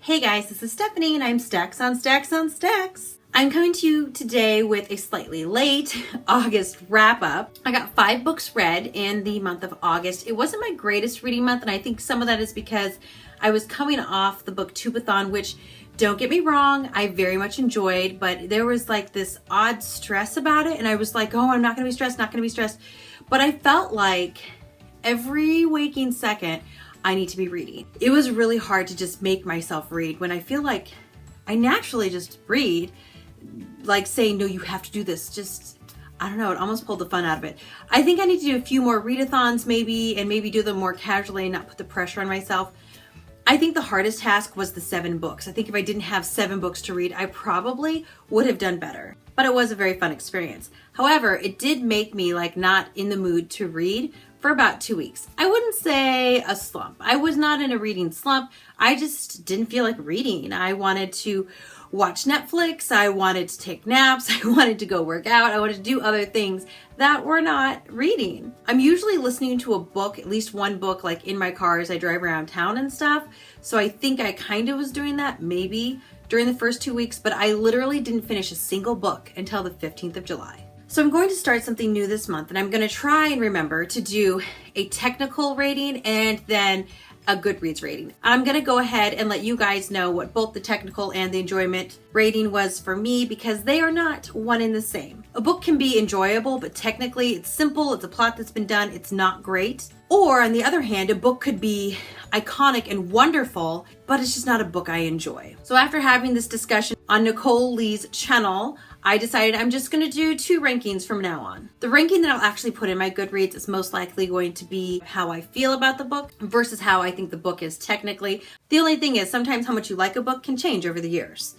Hey guys, this is Stephanie and I'm Stacks on Stacks on Stacks. I'm coming to you today with a slightly late August wrap up. I got 5 books read in the month of August. It wasn't my greatest reading month, and I think some of that is because I was coming off the Booktubeathon, which, don't get me wrong, I very much enjoyed, but there was like this odd stress about it, and I was like, oh, I'm not gonna be stressed, not gonna be stressed. But I felt like every waking second, I need to be reading. It was really hard to just make myself read when I feel like I naturally just read, like saying, no, you have to do this. Just, I don't know, it almost pulled the fun out of it. I think I need to do a few more readathons maybe, and maybe do them more casually and not put the pressure on myself. I think the hardest task was the 7 books. I think if I didn't have 7 books to read, I probably would have done better. But it was a very fun experience. However, it did make me like not in the mood to read for about 2 weeks. I wouldn't say a slump. I was not in a reading slump. I just didn't feel like reading. I wanted to watch Netflix. I wanted to take naps. I wanted to go work out. I wanted to do other things that were not reading. I'm usually listening to a book, at least one book, like in my car as I drive around town and stuff. So I think I kind of was doing that maybe during the first 2 weeks, but I literally didn't finish a single book until the 15th of July. So I'm going to start something new this month, and I'm going to try and remember to do a technical rating and then a Goodreads rating. I'm going to go ahead and let you guys know what both the technical and the enjoyment rating was for me, because they are not one and the same. A book can be enjoyable, but technically it's simple, it's a plot that's been done, it's not great. Or on the other hand, a book could be iconic and wonderful, but it's just not a book I enjoy. So after having this discussion on Nicole Lee's channel, I decided I'm just going to do 2 rankings from now on. The ranking that I'll actually put in my Goodreads is most likely going to be how I feel about the book versus how I think the book is technically. The only thing is sometimes how much you like a book can change over the years.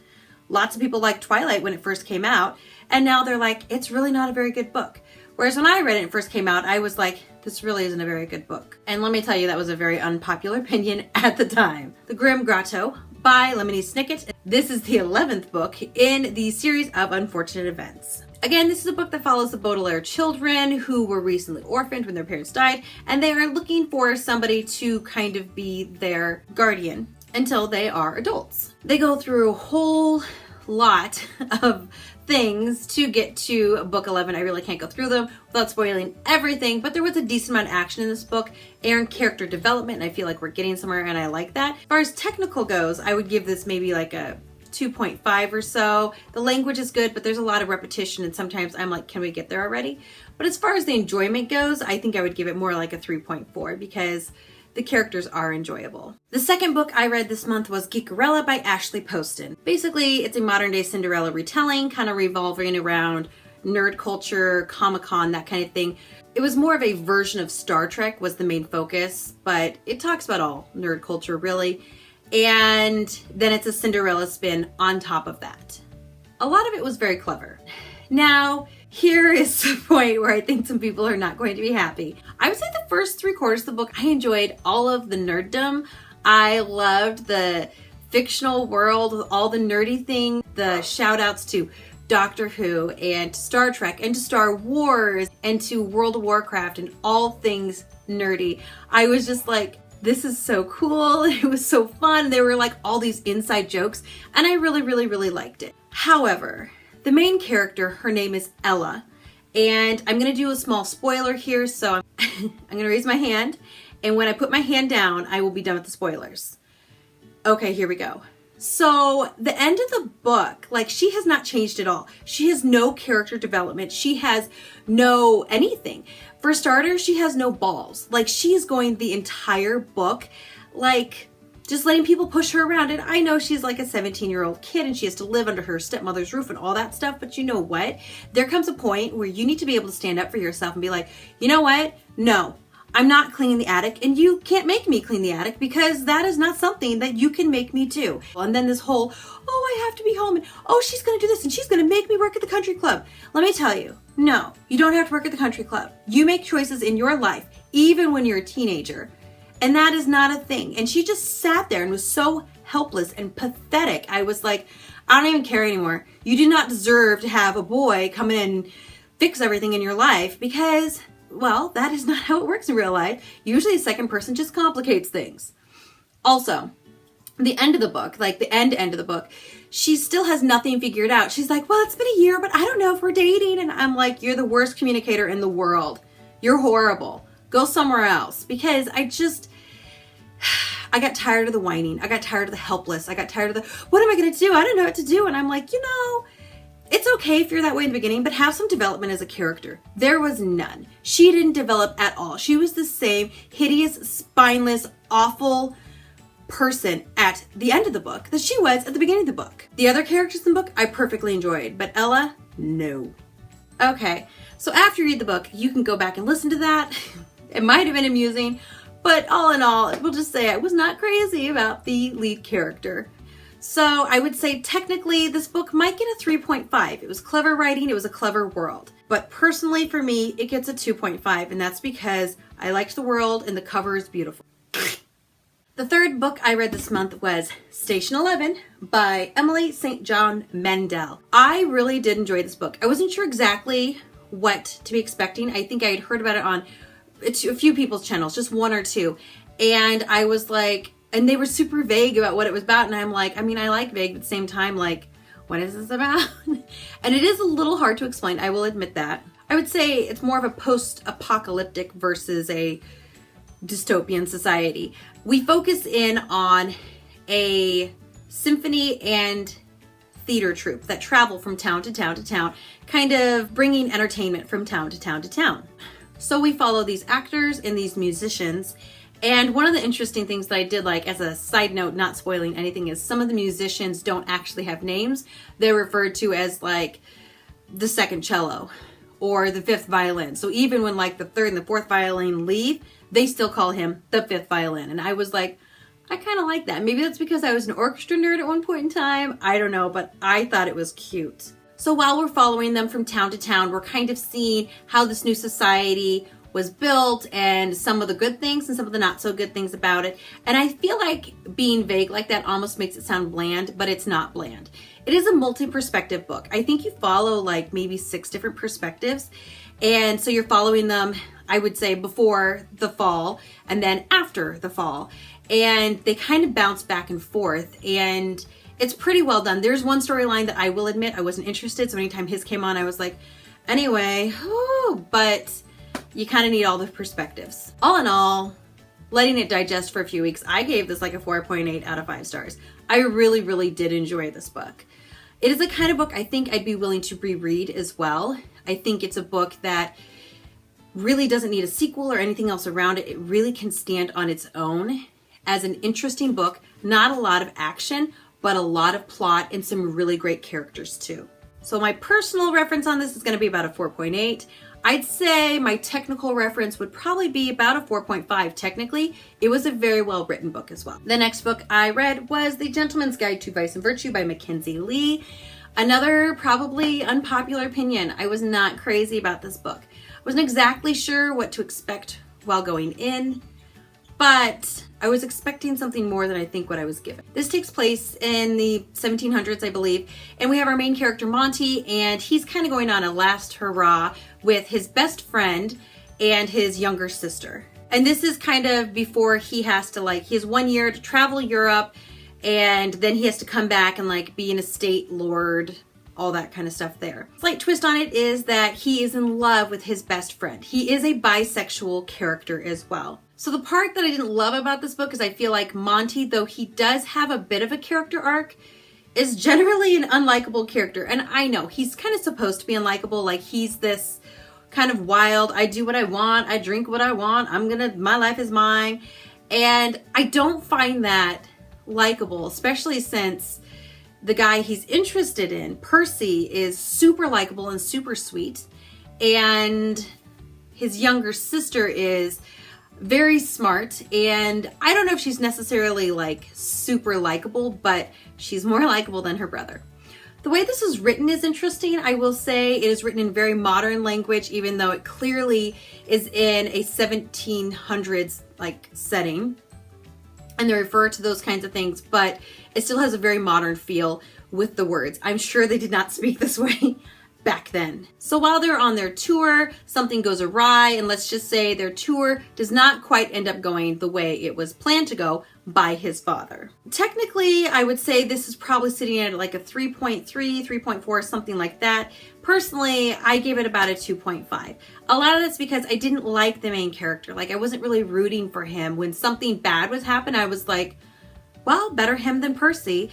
Lots of people liked Twilight when it first came out, and now they're like, it's really not a very good book. Whereas when I read it and first came out, I was like, this really isn't a very good book. And let me tell you, that was a very unpopular opinion at the time. The Grim Grotto by Lemony Snicket. This is the 11th book in the series of unfortunate events. Again, this is a book that follows the Baudelaire children who were recently orphaned when their parents died, and they are looking for somebody to kind of be their guardian until they are adults. They go through a whole lot of things to get to book 11. I really can't go through them without spoiling everything, but there was a decent amount of action in this book and character development, and I feel like we're getting somewhere, and I like that. As far as technical goes, I would give this maybe like a 2.5 or so. The language is good, but there's a lot of repetition, and sometimes I'm like, can we get there already? But as far as the enjoyment goes, I think I would give it more like a 3.4 because the characters are enjoyable. The second book I read this month was Geekerella by Ashley Poston. Basically, it's a modern day Cinderella retelling, kind of revolving around nerd culture, Comic-Con, that kind of thing. It was more of a version of Star Trek was the main focus, but it talks about all nerd culture really. And then it's a Cinderella spin on top of that. A lot of it was very clever. Now, here is the point where I think some people are not going to be happy. I would say the first 3/4 of the book, I enjoyed all of the nerddom. I loved the fictional world, all the nerdy things, the shout outs to Doctor Who and Star Trek and to Star Wars and to World of Warcraft and all things nerdy. I was just like, this is so cool. It was so fun. There were like all these inside jokes, and I really, really, really liked it. However, the main character, her name is Ella, and I'm going to do a small spoiler here, so I'm going to raise my hand, and when I put my hand down, I will be done with the spoilers. Okay, here we go. So the end of the book, like, she has not changed at all. She has no character development. She has no anything. For starters, she has no balls. Like, she's going the entire book, like, just letting people push her around. And I know she's like a 17-year-old kid and she has to live under her stepmother's roof and all that stuff. But you know what? There comes a point where you need to be able to stand up for yourself and be like, you know what? No, I'm not cleaning the attic, and you can't make me clean the attic because that is not something that you can make me do. And then this whole, oh, I have to be home, and oh, she's going to do this and she's going to make me work at the country club. Let me tell you, no, you don't have to work at the country club. You make choices in your life, even when you're a teenager. And that is not a thing. And she just sat there and was so helpless and pathetic. I was like, I don't even care anymore. You do not deserve to have a boy come in and fix everything in your life because, well, that is not how it works in real life. Usually the second person just complicates things. Also, the end of the book, like the end of the book, she still has nothing figured out. She's like, well, it's been a year, but I don't know if we're dating. And I'm like, you're the worst communicator in the world. You're horrible. Go somewhere else. Because I got tired of the whining. I got tired of the helpless. I got tired of the, what am I going to do? I don't know what to do. And I'm like, it's okay if you're that way in the beginning, but have some development as a character. There was none. She didn't develop at all. She was the same hideous, spineless, awful person at the end of the book that she was at the beginning of the book. The other characters in the book I perfectly enjoyed, but Ella, no. Okay, so after you read the book, you can go back and listen to that. It might have been amusing, but all in all, we'll just say I was not crazy about the lead character. So I would say technically this book might get a 3.5. It was clever writing, it was a clever world. But personally for me, it gets a 2.5, and that's because I liked the world and the cover is beautiful. The third book I read this month was Station 11 by Emily St. John Mandel. I really did enjoy this book. I wasn't sure exactly what to be expecting. I think I had heard about it on a few people's channels, just one or two. And I was like, and they were super vague about what it was about. And I'm like, I mean, I like vague, but at the same time, like, what is this about? And it is a little hard to explain. I will admit that. I would say it's more of a post-apocalyptic versus a dystopian society. We focus in on a symphony and theater troupe that travel from town to town to town, kind of bringing entertainment from town to town to town. So we follow these actors and these musicians. And one of the interesting things that I did like as a side note, not spoiling anything, is some of the musicians don't actually have names. They're referred to as like the second cello or the fifth violin. So even when like the third and the fourth violin leave, they still call him the fifth violin. And I was like, I kind of like that. Maybe that's because I was an orchestra nerd at one point in time. I don't know, but I thought it was cute. So while we're following them from town to town, we're kind of seeing how this new society was built and some of the good things and some of the not so good things about it. And I feel like being vague like that almost makes it sound bland, but it's not bland. It is a multi-perspective book. I think you follow like maybe 6 different perspectives. And so you're following them, I would say, before the fall and then after the fall. And they kind of bounce back and forth. And it's pretty well done. There's one storyline that I will admit I wasn't interested. So anytime his came on, I was like, anyway, but you kind of need all the perspectives. All in all, letting it digest for a few weeks, I gave this like a 4.8 out of 5 stars. I really, really did enjoy this book. It is the kind of book I think I'd be willing to reread as well. I think it's a book that really doesn't need a sequel or anything else around it. It really can stand on its own as an interesting book. Not a lot of action, but a lot of plot and some really great characters too. So my personal reference on this is going to be about a 4.8. I'd say my technical reference would probably be about a 4.5 technically. It was a very well written book as well. The next book I read was The Gentleman's Guide to Vice and Virtue by Mackenzie Lee. Another probably unpopular opinion. I was not crazy about this book. I wasn't exactly sure what to expect while going in, but I was expecting something more than I think what I was given. This takes place in the 1700s, I believe, and we have our main character Monty, and he's kind of going on a last hurrah with his best friend and his younger sister. And this is kind of before he has to he has 1 year to travel Europe, and then he has to come back and be an estate lord, all that kind of stuff there. Slight twist on it is that he is in love with his best friend. He is a bisexual character as well. So the part that I didn't love about this book is I feel like Monty, though he does have a bit of a character arc, is generally an unlikable character. And I know he's kind of supposed to be unlikable. Like he's this kind of wild, I do what I want, I drink what I want, my life is mine. And I don't find that likable, especially since the guy he's interested in, Percy, is super likable and super sweet. And his younger sister is very smart, and I don't know if she's necessarily super likable, but she's more likable than her brother. The way this is written is interesting. I will say it is written in very modern language, even though it clearly is in a 1700s setting, and they refer to those kinds of things, but it still has a very modern feel with the words. I'm sure they did not speak this way back then. So while they're on their tour, something goes awry, and let's just say their tour does not quite end up going the way it was planned to go by his father. Technically, I would say this is probably sitting at like a 3.3, 3.4, something like that. Personally, I gave it about a 2.5. A lot of that's because I didn't like the main character. Like, I wasn't really rooting for him. When something bad was happening, I was like, well, better him than Percy.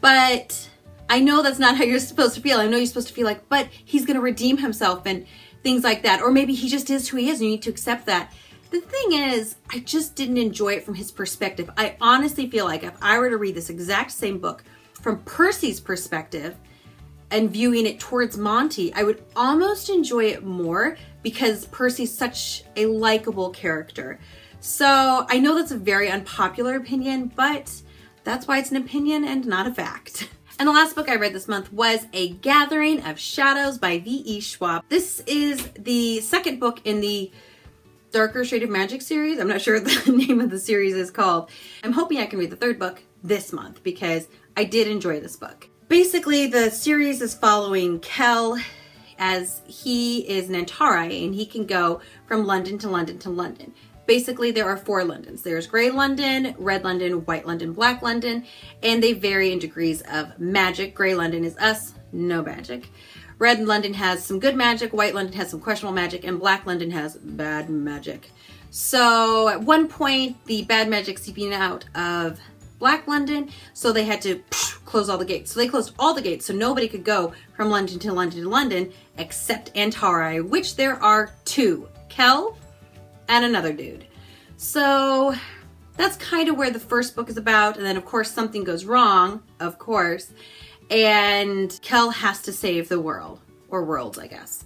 But I know that's not how you're supposed to feel. I know you're supposed to feel like, but he's going to redeem himself and things like that. Or maybe he just is who he is and you need to accept that. The thing is, I just didn't enjoy it from his perspective. I honestly feel like if I were to read this exact same book from Percy's perspective and viewing it towards Monty, I would almost enjoy it more because Percy's such a likable character. So I know that's a very unpopular opinion, but that's why it's an opinion and not a fact. And the last book I read this month was A Gathering of Shadows by V.E. Schwab. This is the second book in the Darker Shade of Magic series. I'm not sure what the name of the series is called. I'm hoping I can read the third book this month because I did enjoy this book. Basically, the series is following Kell as he is an Antari and he can go from London to London to London. Basically, there are 4 Londons. There's Grey London, Red London, White London, Black London, and they vary in degrees of magic. Grey London is us, no magic. Red London has some good magic, White London has some questionable magic, and Black London has bad magic. So at one point, the bad magic seeping out of Black London, so they had to close all the gates. So they closed all the gates, so nobody could go from London to London to London except Antari, which there are 2, Kell and another dude. So that's kind of where the first book is about, and then of course something goes wrong, of course, and Kell has to save the world, or worlds, I guess.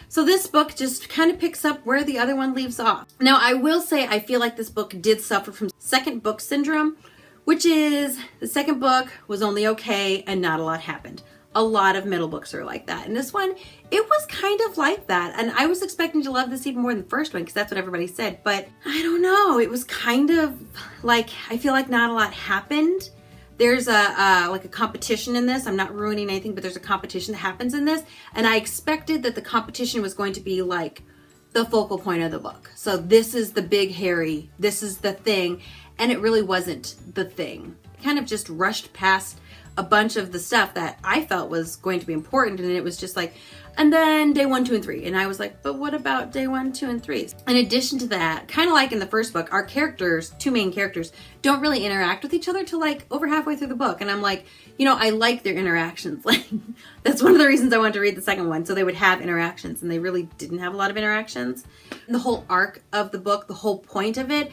So this book just kind of picks up where the other one leaves off. Now, I will say I feel like this book did suffer from second book syndrome, which is the second book was only okay and not a lot happened. A lot of middle books are like that. And this one, it was kind of like that. And I was expecting to love this even more than the first one because that's what everybody said. But I don't know. It was kind of like, I feel like not a lot happened. There's like a competition in this. I'm not ruining anything, but there's a competition that happens in this. And I expected that the competition was going to be like the focal point of the book. So this is the big hairy, this is the thing. And it really wasn't the thing. Kind of just rushed past a bunch of the stuff that I felt was going to be important. And it was just like, and then day 1, 2, and 3. And I was like, but what about day 1, 2, and 3? In addition to that, kind of like in the first book, our characters, 2 main characters, don't really interact with each other till like over halfway through the book. And I'm like, you know, I like their interactions. Like, that's one of the reasons I wanted to read the second one. So they would have interactions, and they really didn't have a lot of interactions. And the whole arc of the book, the whole point of it,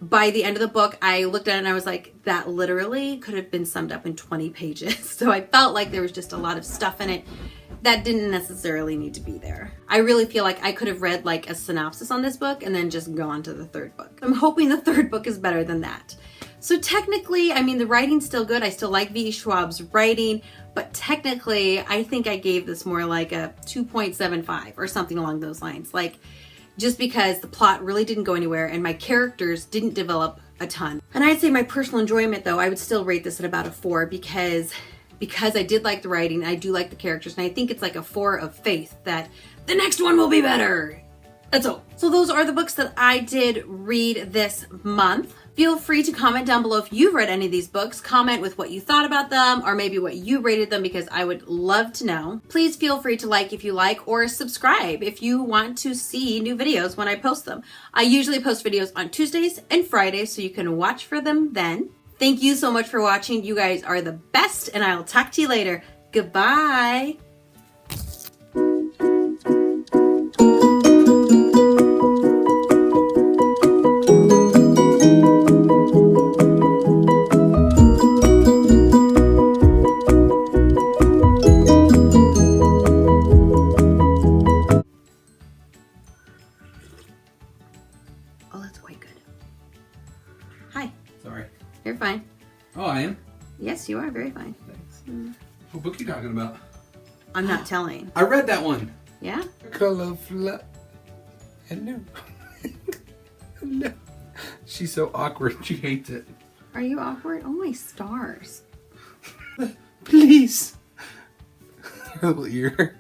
by the end of the book, I looked at it and I was like, that literally could have been summed up in 20 pages. So I felt like there was just a lot of stuff in it that didn't necessarily need to be there. I really feel like I could have read like a synopsis on this book and then just go on to the third book. I'm hoping the third book is better than that. So technically, I mean, the writing's still good. I still like V.E. Schwab's writing, but technically, I think I gave this more like a 2.75 or something along those lines. Like, just because the plot really didn't go anywhere and my characters didn't develop a ton. And I'd say my personal enjoyment, though, I would still rate this at about a 4 because I did like the writing, I do like the characters, and I think it's like a 4 of faith that the next one will be better. That's all. So those are the books that I did read this month. Feel free to comment down below if you've read any of these books. Comment with what you thought about them or maybe what you rated them because I would love to know. Please feel free to like if you like or subscribe if you want to see new videos when I post them. I usually post videos on Tuesdays and Fridays so you can watch for them then. Thank you so much for watching. You guys are the best and I'll talk to you later. Goodbye. Oh, that's quite good. Hi. Sorry. You're fine. Oh, I am? Yes, you are very fine. Thanks. What book are you talking about? I'm not telling. I read that one. Yeah? Colorful. Hello. Hello. She's so awkward. She hates it. Are you awkward? Oh my stars. Please. Her little ear.